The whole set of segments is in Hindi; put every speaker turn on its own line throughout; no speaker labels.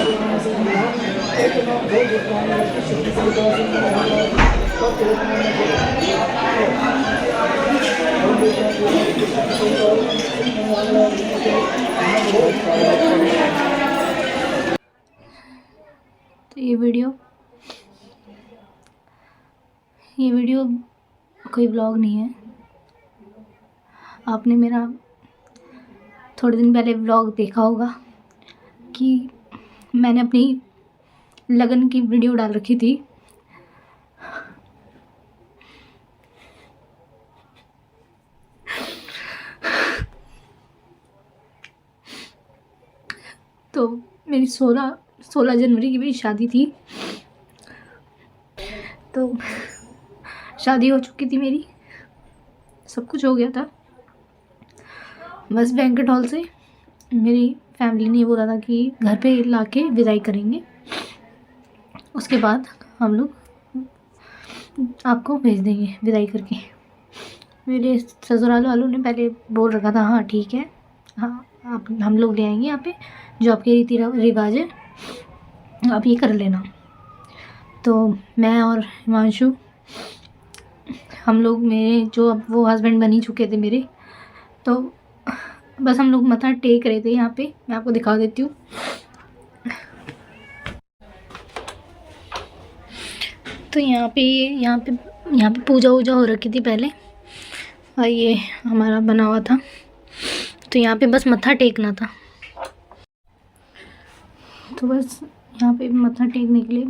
तो ये वीडियो कोई ब्लॉग नहीं है। आपने मेरा थोड़े दिन पहले ब्लॉग देखा होगा कि मैंने अपनी लगन की वीडियो डाल रखी थी। तो मेरी 16 जनवरी की मेरी शादी थी। तो शादी हो चुकी थी मेरी, सब कुछ हो गया था। बस बैंक्वेट हॉल से मेरी फैमिली ने बोला था कि घर पे लाके विदाई करेंगे, उसके बाद हम लोग आपको भेज देंगे विदाई करके। मेरे ससुराल वालों ने पहले बोल रखा था हाँ ठीक है, हाँ आप हम लोग ले आएंगे यहाँ पे, जो आपके रीति रिवाज है आप ये कर लेना। तो मैं और हिमांशु, हम लोग, मेरे जो अब वो हस्बैंड बन ही चुके थे मेरे, तो बस हम लोग मत्था टेक रहे थे यहाँ पे। मैं आपको दिखा देती हूँ। तो यहाँ पे पूजा वूजा हो रखी थी पहले, और ये हमारा बना हुआ था। तो यहाँ पे बस मत्था टेकना था। तो बस यहाँ पे मत्था टेकने के लिए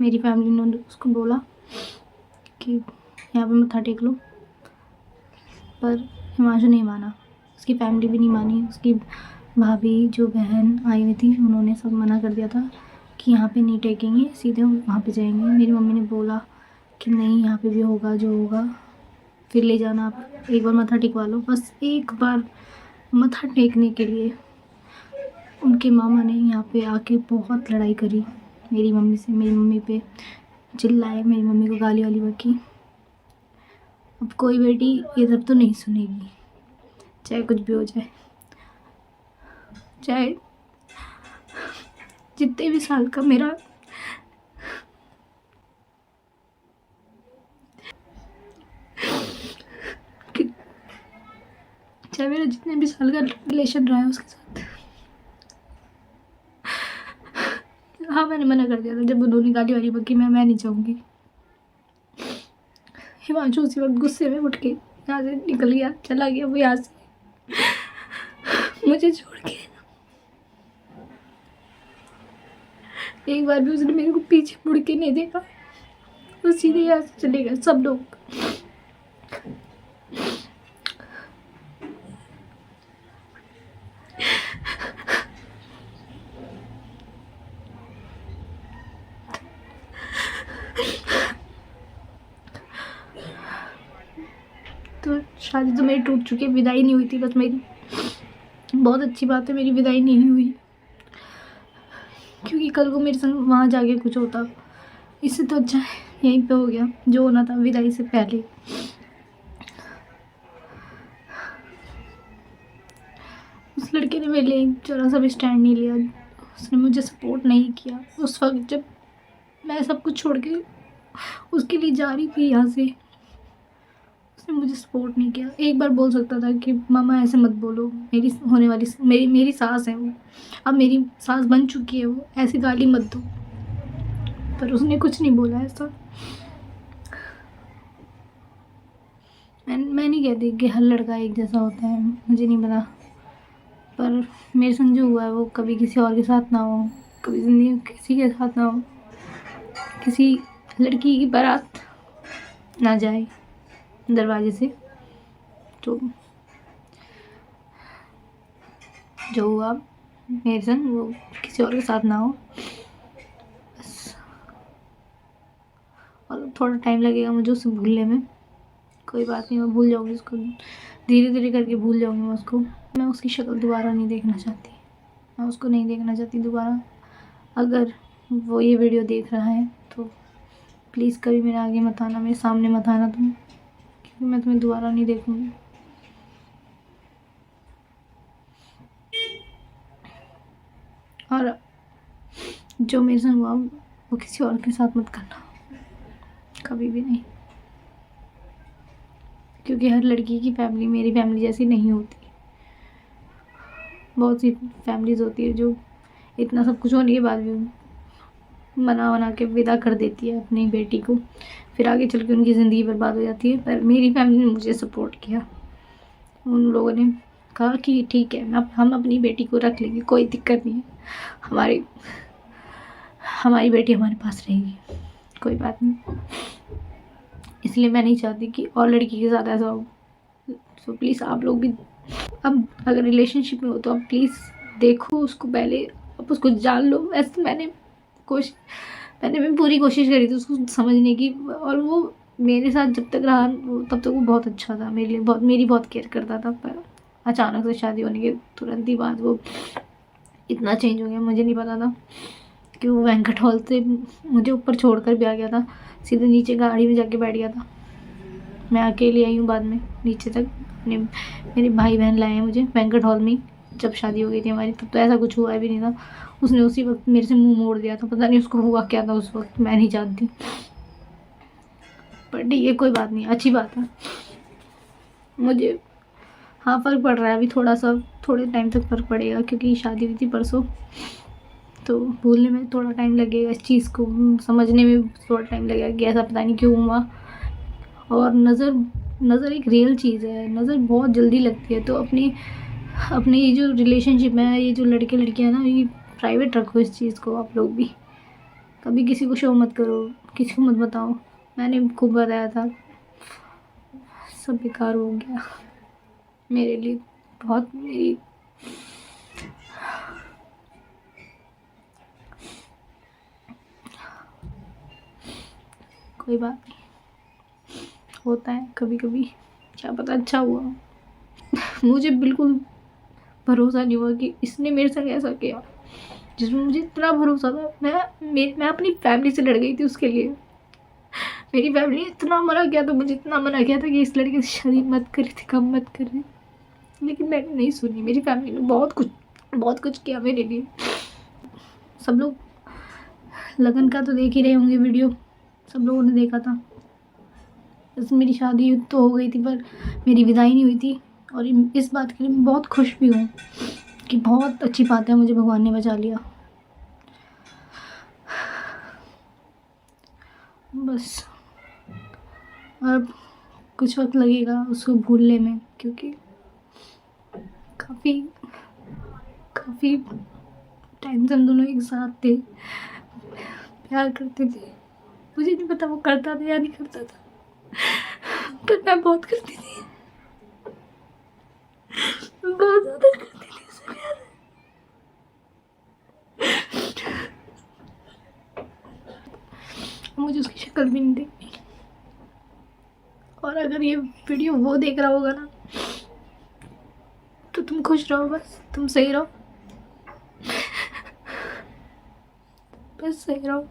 मेरी फैमिली ने उसको बोला कि यहाँ पे मत्था टेक लो, पर हिमांशु नहीं माना, उसकी फैमिली भी नहीं मानी। उसकी भाभी जो बहन आई हुई थी उन्होंने सब मना कर दिया था कि यहाँ पे नहीं टेकेंगे, सीधे वहाँ पे जाएंगे। मेरी मम्मी ने बोला कि नहीं, यहाँ पे भी होगा जो होगा, फिर ले जाना, आप एक बार मत्था टेकवा लो। बस एक बार मत्था टेकने के लिए उनके मामा ने यहाँ पे आके बहुत लड़ाई करी मेरी मम्मी से। मेरी मम्मी पे चिल्लाए, मेरी मम्मी को गाली वाली बकी। अब कोई बेटी ये सब तो नहीं सुनेगी, चाहे कुछ भी हो जाए, चाहे जितने भी साल का मेरा चाहे मेरा जितने भी साल का रिलेशन रहा है उसके साथ। हाँ, मैंने मना कर दिया था जब उन्होंने गाली वाली बकी, मैं नहीं चाहूँगी। हिमांशु उसी वक्त गुस्से में उठ के यहाँ से निकल गया, चला गया वो यहाँ से मुझे छोड़ के। एक बार भी उसने मेरे को पीछे मुड़ के नहीं देखा, वो सीधे यहाँ से चले गए सब लोग। तो शादी तो मेरी टूट चुकी है, विदाई नहीं हुई थी बस मेरी। बहुत अच्छी बात है मेरी विदाई नहीं हुई, क्योंकि कल को मेरे संग वहाँ जाके कुछ होता। इससे तो अच्छा है यहीं पे हो गया जो होना था विदाई से पहले। उस लड़के ने मेरे लिए जरा सा भी स्टैंड नहीं लिया, उसने मुझे सपोर्ट नहीं किया। उस वक्त जब मैं सब कुछ छोड़ के उसके लिए जा रही थी यहाँ से, उसने मुझे सपोर्ट नहीं किया। एक बार बोल सकता था कि मामा ऐसे मत बोलो, मेरी होने वाली मेरी सास है वो, अब मेरी सास बन चुकी है वो, ऐसी गाली मत दो, पर उसने कुछ नहीं बोला ऐसा। मैं नहीं कहती कि हर लड़का एक जैसा होता है, मुझे नहीं पता, पर मेरे संग जो हुआ है वो कभी किसी और के साथ ना हो, कभी ज़िंदगी में किसी के साथ ना हो, किसी लड़की की बारात ना जाए दरवाजे से। तो जो हुआ मेरे संग वो किसी और के साथ ना हो बस। और थोड़ा टाइम लगेगा मुझे उसे भूलने में, कोई बात नहीं, मैं भूल जाऊँगी उसको, धीरे धीरे करके भूल जाऊँगी मैं उसको। मैं उसकी शक्ल दोबारा नहीं देखना चाहती, मैं उसको नहीं देखना चाहती दोबारा। अगर वो ये वीडियो देख रहा है तो प्लीज़ कभी मेरे आगे मत आना, मेरे सामने मत आना तुम, क्योंकि मैं तुम्हें दोबारा नहीं देखूँगी। और जो मेरे संग हुआ वो किसी और के साथ मत करना, कभी भी नहीं, क्योंकि हर लड़की की फैमिली मेरी फैमिली जैसी नहीं होती। बहुत सी फैमिलीज़ होती है जो इतना सब कुछ होने के बाद भी मना के विदा कर देती है अपनी बेटी को, फिर आगे चल के उनकी ज़िंदगी बर्बाद हो जाती है। पर मेरी फैमिली ने मुझे सपोर्ट किया। उन लोगों ने कहा कि ठीक है, हम अपनी बेटी को रख लेंगे, कोई दिक्कत नहीं है, हमारी बेटी हमारे पास रहेगी, कोई बात नहीं। इसलिए मैं नहीं चाहती कि और लड़की के साथ ऐसा हो। सो प्लीज़ आप लोग भी, अब अगर रिलेशनशिप में हो तो आप प्लीज़ देखो उसको, पहले आप उसको जान लो। ऐसे मैंने पूरी कोशिश करी थी उसको समझने की, और वो मेरे साथ जब तक रहा तब तक वो बहुत अच्छा था मेरे लिए, मेरी बहुत केयर करता था। पर अचानक से शादी होने के तुरंत ही बाद वो इतना चेंज हो गया। मुझे नहीं पता था कि वो वेंकट हॉल से मुझे ऊपर छोड़ कर भी आ गया था, सीधे नीचे गाड़ी में जाके बैठ गया था। मैं अकेली आई हूँ बाद में नीचे तक, मेरे भाई बहन लाए हैं मुझे वेंकट हॉल में। जब शादी हो गई थी हमारी तब तो ऐसा कुछ हुआ भी नहीं था। उसने उसी वक्त मेरे से मुंह मोड़ दिया था, पता नहीं उसको हुआ क्या था उस वक्त, मैं नहीं जानती। पर ठीक है, कोई बात नहीं, अच्छी बात है। मुझे हाँ फ़र्क पड़ रहा है अभी थोड़ा सा, थोड़े टाइम तक फ़र्क पड़ेगा, क्योंकि शादी हुई थी परसों, तो भूलने में थोड़ा टाइम लगेगा, इस चीज़ को समझने में थोड़ा टाइम लगेगा कि ऐसा पता नहीं क्यों हुआ। और नज़र एक रियल चीज़ है, नज़र बहुत जल्दी लगती है। तो अपने ये जो रिलेशनशिप है, ये जो लड़के लड़कियाँ ना, ये प्राइवेट रखो इस चीज़ को। आप लोग भी कभी किसी को शो मत करो, किसी को मत बताओ। मैंने खूब बताया था, सब बेकार हो गया मेरे लिए, बहुत मेरी कोई बात नहीं, होता है कभी कभी, क्या पता अच्छा हुआ। मुझे बिल्कुल भरोसा नहीं हुआ कि इसने मेरे साथ ऐसा किया, जिसमें मुझे इतना भरोसा था। मैं अपनी फैमिली से लड़ गई थी उसके लिए। मेरी फैमिली ने इतना मना किया था, मुझे इतना मना किया था कि इस लड़के से शादी मत करी थी, कम मत करी, लेकिन मैंने नहीं सुनी। मेरी फैमिली ने बहुत कुछ किया मेरे लिए। सब लोग लगन का तो देख ही रहे होंगे वीडियो, सब लोगों ने देखा था। बस मेरी शादी तो हो गई थी पर मेरी विदाई नहीं हुई थी, और इस बात के लिए मैं बहुत खुश भी हूँ कि बहुत अच्छी बात है, मुझे भगवान ने बचा लिया। बस और कुछ वक्त लगेगा उसको भूलने में, क्योंकि काफ़ी टाइम से हम दोनों एक साथ थे, प्यार करते थे। मुझे नहीं पता वो करता था या नहीं करता था, पर मैं बहुत करती थी, बहुत ज़्यादा करती थी उसे प्यार। मुझे उसकी शक्ल भी नहीं देखती। और अगर ये वीडियो वो देख रहा होगा ना, तो तुम खुश रहो, बस तुम सही रहो, बस सही रहो।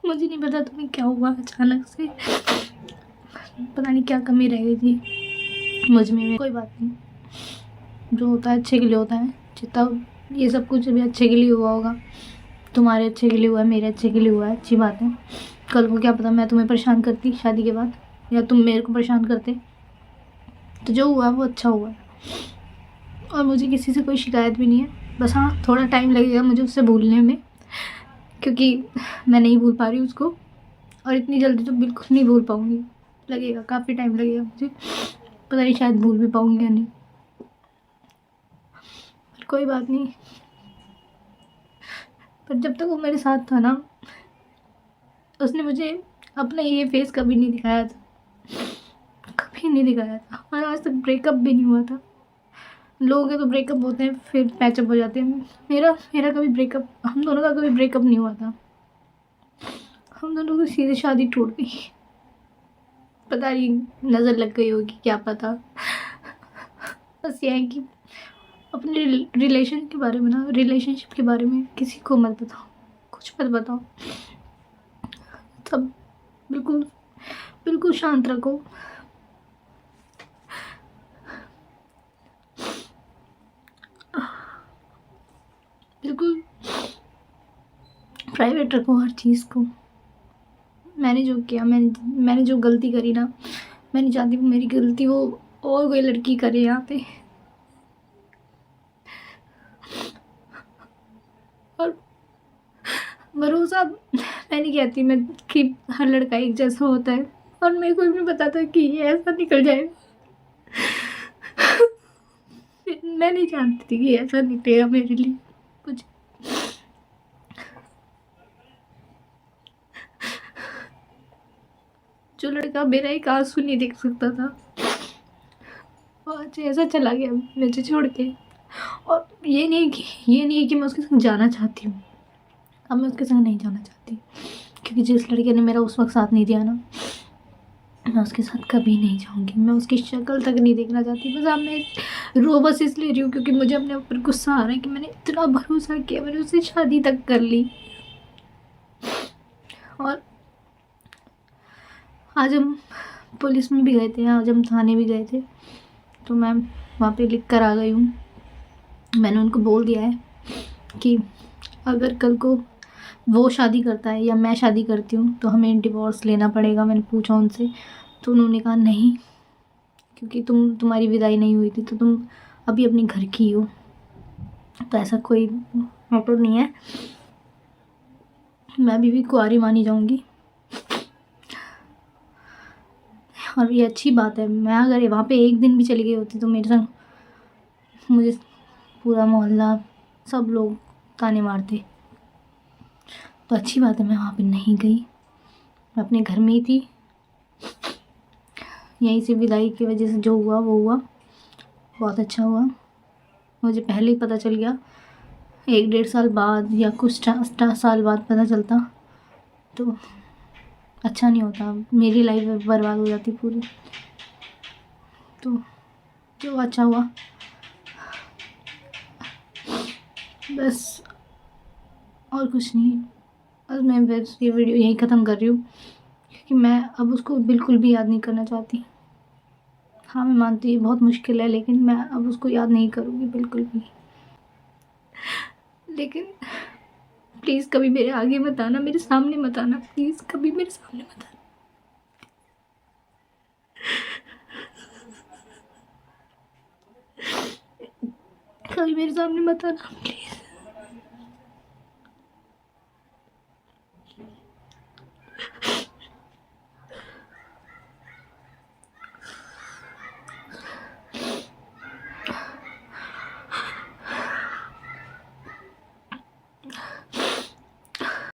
मुझे नहीं पता तुम्हें क्या हुआ अचानक से, पता नहीं क्या कमी रह गई थी मुझ में। कोई बात नहीं, जो होता है अच्छे के लिए होता है। जितना ये सब कुछ अभी अच्छे के लिए हुआ होगा, तुम्हारे अच्छे के लिए हुआ है, मेरे अच्छे के लिए हुआ है, अच्छी बात है। कल को क्या पता मैं तुम्हें परेशान करती शादी के बाद, या तुम मेरे को परेशान करते। तो जो हुआ वो अच्छा हुआ है, और मुझे किसी से कोई शिकायत भी नहीं है। बस हाँ, थोड़ा टाइम लगेगा मुझे उससे भूलने में, क्योंकि मैं नहीं भूल पा रही उसको, और इतनी जल्दी तो बिल्कुल नहीं भूल पाऊँगी, लगेगा, काफ़ी टाइम लगेगा मुझे, पता नहीं शायद भूल भी पाऊँगी या नहीं, पर कोई बात नहीं। पर जब तक वो मेरे साथ था ना, उसने मुझे अपना ये फेस कभी नहीं दिखाया था, कभी नहीं दिखाया था। हमारा आज तक ब्रेकअप भी नहीं हुआ था। लोगों के तो ब्रेकअप होते हैं फिर पैचअप हो जाते हैं, मेरा कभी ब्रेकअप, हम दोनों का कभी ब्रेकअप नहीं हुआ था। हम दोनों की सीधे शादी टूट गई, पता नहीं नज़र लग गई होगी, क्या पता। बस ये है कि अपने रिलेशन के बारे में ना, रिलेशनशिप के बारे में किसी को मत बताओ, कुछ मत बताओ, सब बिल्कुल बिल्कुल शांत रखो। बिल्कुल प्राइवेट रखो हर चीज़ को। मैंने जो किया, मैंने जो गलती करी ना, मैं नहीं चाहती मेरी गलती वो और कोई लड़की करे यहाँ पे। और भरोसा मैं नहीं कहती मैं कि हर लड़का एक जैसा होता है, और मेरे को भी नहीं पता था कि ये ऐसा निकल जाएगा। मैं नहीं जानती थी कि ऐसा निकलेगा मेरे लिए कुछ। जो लड़का मेरा एक आंसू नहीं देख सकता था, वो आज ऐसा चला गया मुझे छोड़ के। और ये नहीं है कि मैं उसके संग जाना चाहती हूँ। अब मैं उसके संग नहीं जाना चाहती, क्योंकि जिस लड़के ने मेरा उस वक्त साथ नहीं दिया ना, मैं उसके साथ कभी नहीं जाऊँगी। मैं उसकी शक्ल तक नहीं देखना चाहती। बस अब मैं रो बस इसलिए रही हूँ क्योंकि मुझे अपने ऊपर गुस्सा आ रहा है कि मैंने इतना भरोसा किया, मैंने उससे शादी तक कर ली। और आज हम पुलिस में भी गए थे, आज हम थाने भी गए थे, तो मैं वहाँ पे लिख कर आ गई हूँ। मैंने उनको बोल दिया है कि अगर कल को वो शादी करता है या मैं शादी करती हूँ तो हमें डिवोर्स लेना पड़ेगा। मैंने पूछा उनसे, तो उन्होंने कहा नहीं, क्योंकि तुम्हारी विदाई नहीं हुई थी तो तुम अभी अपने घर की हो, तो ऐसा कोई मैटर नहीं है। मैं भी कुंवारी मानी जाऊँगी। और ये अच्छी बात है, मैं अगर वहाँ पे एक दिन भी चली गई होती तो मेरे संग मुझे पूरा मोहल्ला सब लोग ताने मारते। तो अच्छी बात है मैं वहाँ पे नहीं गई, मैं अपने घर में ही थी। यहीं से विदाई की वजह से जो हुआ वो हुआ, बहुत अच्छा हुआ। मुझे पहले ही पता चल गया, 1-1.5 साल बाद या कुछ साल बाद पता चलता तो अच्छा नहीं होता, मेरी लाइफ बर्बाद हो जाती पूरी। तो जो अच्छा हुआ, बस और कुछ नहीं। बस मैं बस ये वीडियो यहीं ख़त्म कर रही हूँ, क्योंकि मैं अब उसको बिल्कुल भी याद नहीं करना चाहती। हाँ मैं मानती हूँ बहुत मुश्किल है, लेकिन मैं अब उसको याद नहीं करूँगी बिल्कुल भी। लेकिन प्लीज़ कभी मेरे आगे मत आना, मेरे सामने मत आना, प्लीज़ कभी मेरे सामने मत आना। कभी मेरे सामने मत आना प्लीज़।